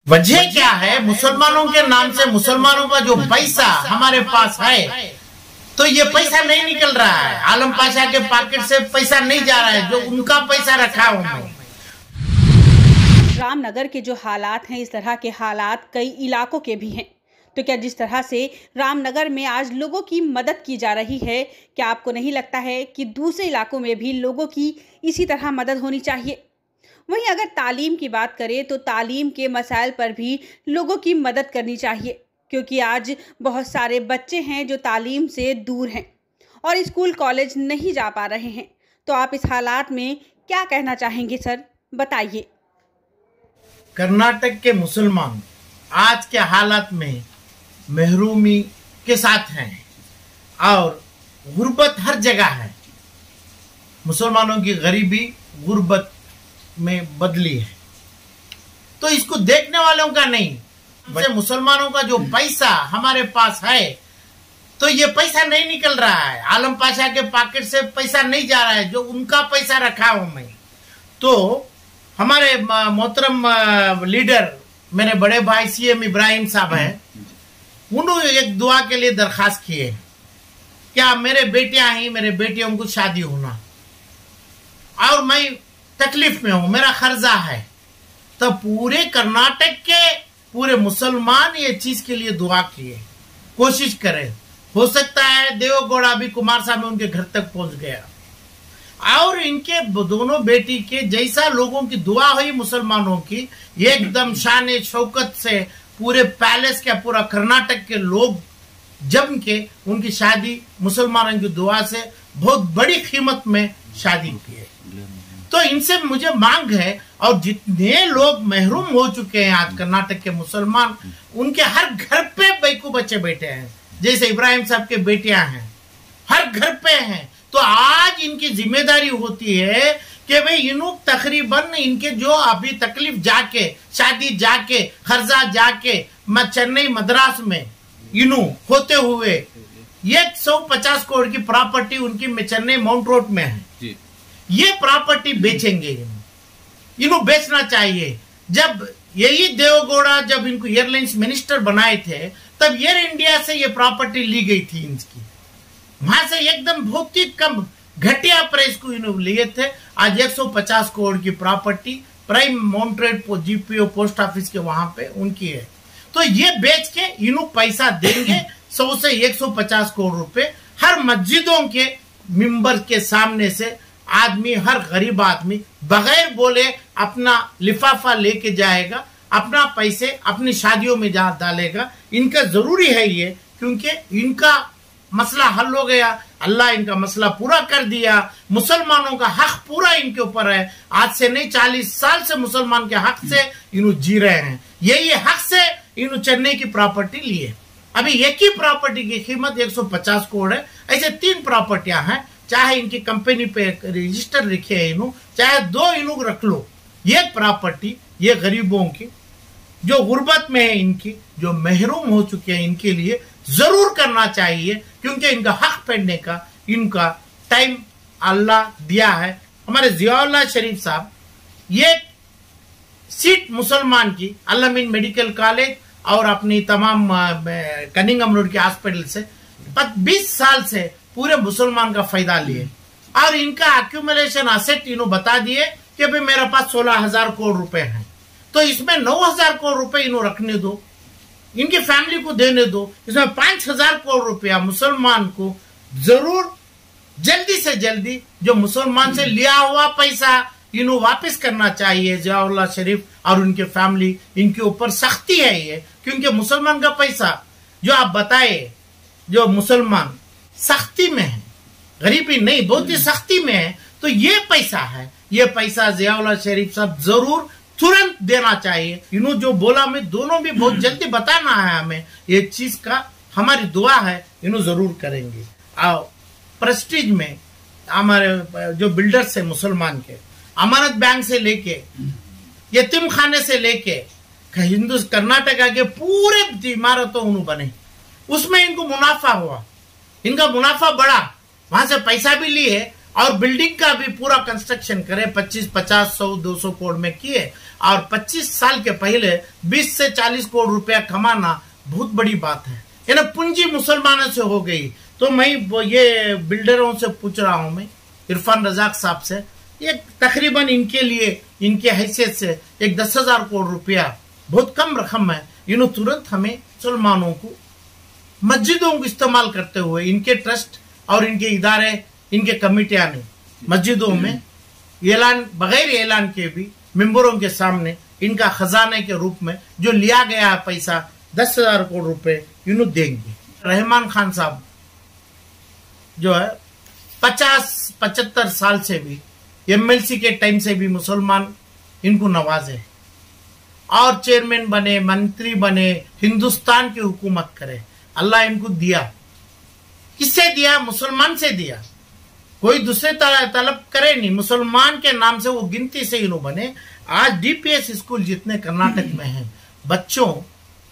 वजह क्या है? मुसलमानों के नाम से मुसलमानों का जो पैसा हमारे पास है, तो ये पैसा नहीं निकल रहा है। आलम पाशा के पॉकेट से पैसा नहीं जा रहा है, जो उनका पैसा रखा उन्होंने। रामनगर के जो हालात हैं, इस तरह के हालात कई इलाकों के भी हैं। तो क्या जिस तरह से रामनगर में आज लोगों की मदद की जा रही है, क्या आपको नहीं लगता है कि दूसरे इलाकों में भी लोगों की इसी तरह मदद होनी चाहिए? वहीं अगर तालीम की बात करें तो तालीम के मसाइल पर भी लोगों की मदद करनी चाहिए, क्योंकि आज बहुत सारे बच्चे हैं जो तालीम से दूर हैं और स्कूल कॉलेज नहीं जा पा रहे हैं। तो आप इस हालात में क्या कहना चाहेंगे सर, बताइए। कर्नाटक के मुसलमान आज के हालात में महरूमी के साथ हैं और गुर्बत हर जगह है। मुसलमानों की गरीबी गुर्बत में बदली है, तो इसको देखने वालों का नहीं, वैसे मुसलमानों का जो पैसा हमारे पास है, तो ये पैसा नहीं निकल रहा है। आलम पाशा के पॉकेट से पैसा नहीं जा रहा है, जो उनका पैसा रखा हूं मैं। तो हमारे मोहतरम लीडर मेरे बड़े भाई सीएम इब्राहिम साहब हैं, उन्होंने एक दुआ के लिए दरखास्त की है। क्या मेरे बेटियां ही, मेरे बेटियों को शादी होना और मैं तकलीफ में हूं, मेरा खर्जा है, तो पूरे कर्नाटक के पूरे मुसलमान ये चीज के लिए दुआ किए, कोशिश करें। हो सकता है देवगौड़ा भी कुमारस्वामी में उनके घर तक पहुंच गया और इनके दोनों बेटी के जैसा लोगों की दुआ हुई मुसलमानों की, एकदम शान शौकत से पूरे पैलेस के पूरा कर्नाटक के लोग जम के उनकी शादी मुसलमानों की दुआ से बहुत बड़ी कीमत में शादी की है। तो इनसे मुझे मांग है, और जितने लोग महरूम हो चुके हैं आज कर्नाटक के मुसलमान, उनके हर घर पे बैकू बच्चे बैठे हैं, जैसे इब्राहिम साहब के बेटियां हैं, हर घर पे हैं। तो आज इनकी जिम्मेदारी होती है कि भाई इन्हों तकरीबन इनके जो अभी तकलीफ जाके शादी जाके खर्जा जाके चेन्नई मद्रास में इन्हों होते हुए 150 करोड़ की प्रॉपर्टी उनकी चेन्नई माउंट रोड में है। ये प्रॉपर्टी बेचेंगे, इन्हों बेचना चाहिए। जब यही देवगौड़ा जब इनको एयरलाइंस मिनिस्टर बनाए थे, तब एयर इंडिया से ये प्रॉपर्टी ली गई थी इनकी, वहां से एकदम बहुत ही कम घटिया प्राइस को इन्होंने लिए थे। आज 150 करोड़ की property prime mounted GPO post office के वहां पे उनकी है। तो ये बेच के इन्हों पैसा देंगे 100 से 150 करोड़ रुपए हर मस्जिदों के मिंबर के सामने से आदमी, हर गरीब आदमी बगैर बोले अपना लिफाफा लेके जाएगा, अपना पैसे अपनी शादियों में जा डालेगा। इनका जरूरी है ये, क्योंकि इनका मसला हल हो गया, अल्लाह इनका मसला पूरा कर दिया। मुसलमानों का हक पूरा इनके ऊपर है। आज से नहीं 40 साल से मुसलमान के हक से इन्हों जी रहे हैं। यही हक से इन्हों चेन्नई की प्रॉपर्टी लिए। अभी एक ही प्रॉपर्टी की कीमत 150 करोड़ है। ऐसे 3 प्रॉपर्टियां हैं, चाहे इनकी कंपनी पे रजिस्टर लिखे है इन्हों, चाहे 2 इन्हों रख लो। ये प्रॉपर्टी ये गरीबों की जो गुर्बत में है, इनकी जो महरूम हो चुके हैं, इनके लिए जरूर करना चाहिए, क्योंकि इनका हक पढ़ने का इनका टाइम अल्लाह दिया है। हमारे जियाउल्लाह शरीफ साहब ये सीट मुसलमान की अल-अमीन मेडिकल कॉलेज और अपनी तमाम कनिंगम रोड के हॉस्पिटल से 20 साल से पूरे मुसलमान का फायदा लिए, और इनका एक्यूमुलेशन असेट इन्हों बता दिए कि भाई मेरे पास 16,000 करोड़ रुपए हैं, तो इसमें 9,000 करोड़ रुपए इन्हों रखने दो, इनकी फैमिली को देने दो। इसमें 5,000 करोड़ रुपया मुसलमान को जरूर जल्दी से जल्दी जो मुसलमान से लिया हुआ पैसा इन्हों वापस करना चाहिए। जियाउल्लाह शरीफ और उनके फैमिली, इनके ऊपर सख्ती है ये, क्योंकि मुसलमान का पैसा जो आप बताए, जो मुसलमान सख्ती में है, गरीबी नहीं, बहुत ही सख्ती में है, तो ये पैसा है, ये पैसा जियाउल्लाह शरीफ साहब जरूर तुरंत देना चाहिए। इन्हों जो बोला मैं दोनों भी बहुत जल्दी बताना है हमें, ये चीज का हमारी दुआ है, इन्हों जरूर करेंगे। और प्रेस्टीज में हमारे जो बिल्डर्स है मुसलमान के, अमानत बैंक से लेके यतीम खाने से लेके हिंदू कर्नाटका के पूरे इमारतों उन्होंने बने, उसमें इनको मुनाफा हुआ, इनका मुनाफा बढ़ा, वहां से पैसा भी लिए और बिल्डिंग का भी पूरा कंस्ट्रक्शन करे, 25, 50, 100, 200 करोड़ में किए, और 25 साल के पहले 20 से 40 करोड़ रुपया कमाना बहुत बड़ी बात है। ये ना पूंजी मुसलमानों से हो गई। तो मैं ये बिल्डरों से पूछ रहा हूं, मैं इरफान रजाक साहब से, ये तकरीबन इनके लिए, इनके हैसियत से एक 10,000 करोड़ रुपया बहुत कम रकम है। इन्होंने तुरंत हमें मुसलमानों को मस्जिदों को इस्तेमाल करते हुए, इनके ट्रस्ट और इनके इदारे, इनके कमेटियां ने मस्जिदों में ऐलान, बगैर ऐलान के भी मेंबरों के सामने इनका खजाने के रूप में जो लिया गया है पैसा 10,000 करोड़ रुपए इन्होंने देंगे। रहमान खान साहब जो है 50-75 साल से भी MLC के टाइम से भी मुसलमान इनको नवाजे और चेयरमैन बने, मंत्री बने, हिंदुस्तान की हुकूमत करे। अल्लाह इनको दिया, किससे दिया? मुसलमान से दिया। कोई दूसरे तलब करे नहीं, मुसलमान के नाम से वो गिनती से इन्हों बने। आज DPS स्कूल जितने कर्नाटक में हैं, बच्चों,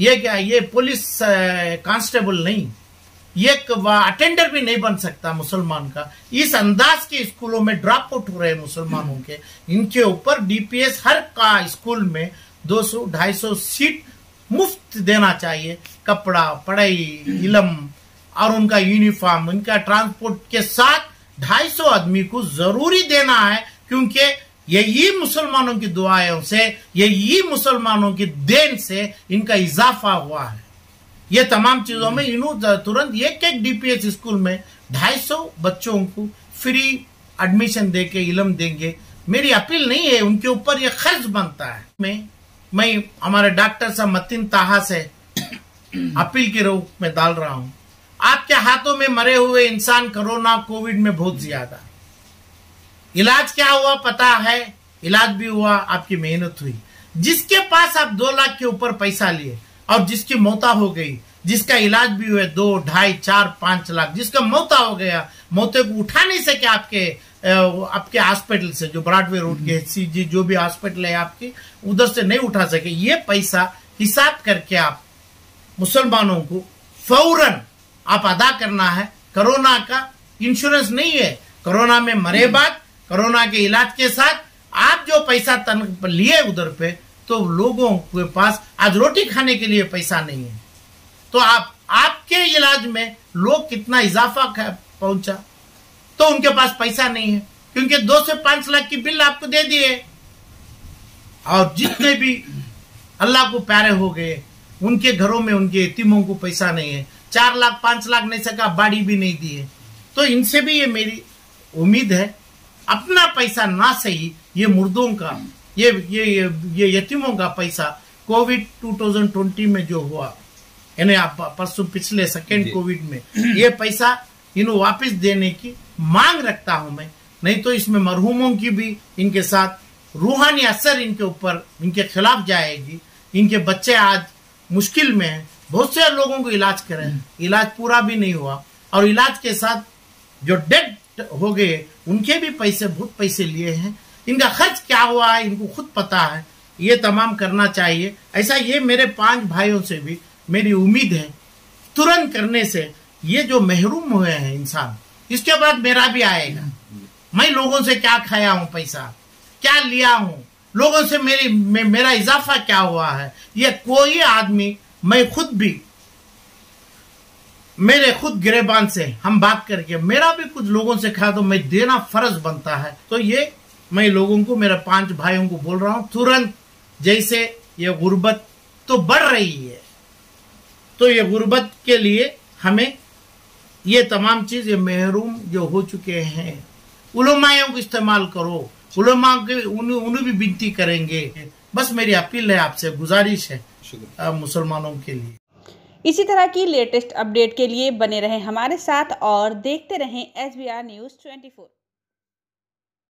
ये क्या, ये पुलिस कांस्टेबल नहीं, ये अटेंडर भी नहीं बन सकता मुसलमान का। इस अंदाज के स्कूलों में ड्रॉप आउट हो रहे मुसलमानों के। इनके ऊपर DPS हर का स्कूल में 200-250 सीट मुफ्त देना चाहिए। कपड़ा, पढ़ाई, इलम और उनका यूनिफॉर्म, उनका ट्रांसपोर्ट के साथ 250 आदमी को जरूरी देना है, क्योंकि यही मुसलमानों की दुआओं से, यही मुसलमानों की देन से इनका इजाफा हुआ है। ये तमाम चीजों में इन्होंने तुरंत एक DPS स्कूल में 250 बच्चों को फ्री एडमिशन देके इलम देंगे। मेरी अपील नहीं है, उनके ऊपर ये खर्च बनता है। मैं हमारे डॉक्टर साहब मतीन ताहा से अपील के रूप में डाल रहा हूं, आपके हाथों में मरे हुए इंसान कोरोना कोविड में बहुत ज्यादा। इलाज क्या हुआ पता है? इलाज भी हुआ, आपकी मेहनत हुई। जिसके पास आप 2 लाख के ऊपर पैसा लिए और जिसकी मौत हो गई, जिसका इलाज भी हुए 2, 2.5, 4, 5 लाख, जिसका मौत हो गया, मौते को उठा नहीं सके आपके हॉस्पिटल से, जो ब्रॉडवे रोड के CG जो भी हॉस्पिटल है आपकी, उधर से नहीं उठा सके, ये पैसा हिसाब करके आप मुसलमानों को फौरन आप अदा करना है। कोरोना का इंश्योरेंस नहीं है, कोरोना में मरे बाद, कोरोना के इलाज के साथ आप जो पैसा लिए उधर पे, तो लोगों के पास आज रोटी खाने के लिए पैसा नहीं है। तो आपके इलाज में लोग कितना इजाफा पहुंचा, तो उनके पास पैसा नहीं है, क्योंकि 2 से 5 लाख की बिल आपको दे दिए। और जितने भी अल्लाह को प्यारे हो गए, उनके घरों में उनके यतीमों को पैसा नहीं है। 4 लाख 5 लाख नहीं सका, बाड़ी भी नहीं दिए। तो इनसे भी ये मेरी उम्मीद है, अपना पैसा ना सही, ये मुर्दों का, ये यतीमों का पैसा कोविड 2020 में जो हुआ, यानी परसों पिछले सेकेंड कोविड में, ये पैसा इन्हें वापस देने की मांग रखता हूं मैं। नहीं तो इसमें मरहूमों की भी इनके साथ रूहानी असर इनके ऊपर, इनके खिलाफ जाएगी। इनके बच्चे आज मुश्किल में हैं, बहुत से लोगों को इलाज करें, इलाज पूरा भी नहीं हुआ, और इलाज के साथ जो डेड हो गए उनके भी पैसे, बहुत पैसे लिए हैं। इनका खर्च क्या हुआ है इनको खुद पता है, ये तमाम करना चाहिए। ऐसा ये मेरे 5 भाइयों से भी मेरी उम्मीद है, तुरंत करने से ये जो महरूम हुए हैं इंसान, इसके बाद मेरा भी आएगा। मैं लोगों से क्या खाया हूं पैसा, क्या लिया हूं, लोगों से मेरा इजाफा क्या हुआ है, ये कोई आदमी, मैं खुद भी, मेरे खुद गिरेबान से हम बात करके, मेरा भी कुछ लोगों से खाया तो मैं देना फर्ज बनता है। तो ये मैं लोगों को, मेरे 5 भाइयों को बोल रहा हूं, तुरंत, जैसे ये गुर्बत तो बढ़ रही है, तो ये गुर्बत के लिए हमें ये तमाम चीज, ये महरूम जो हो चुके हैं, उलमाओं को इस्तेमाल करो, उलमा के उन्हें भी विनती करेंगे। बस मेरी अपील है आपसे, गुजारिश है मुसलमानों के लिए। इसी तरह की लेटेस्ट अपडेट के लिए बने रहें हमारे साथ और देखते रहें SBR News 24।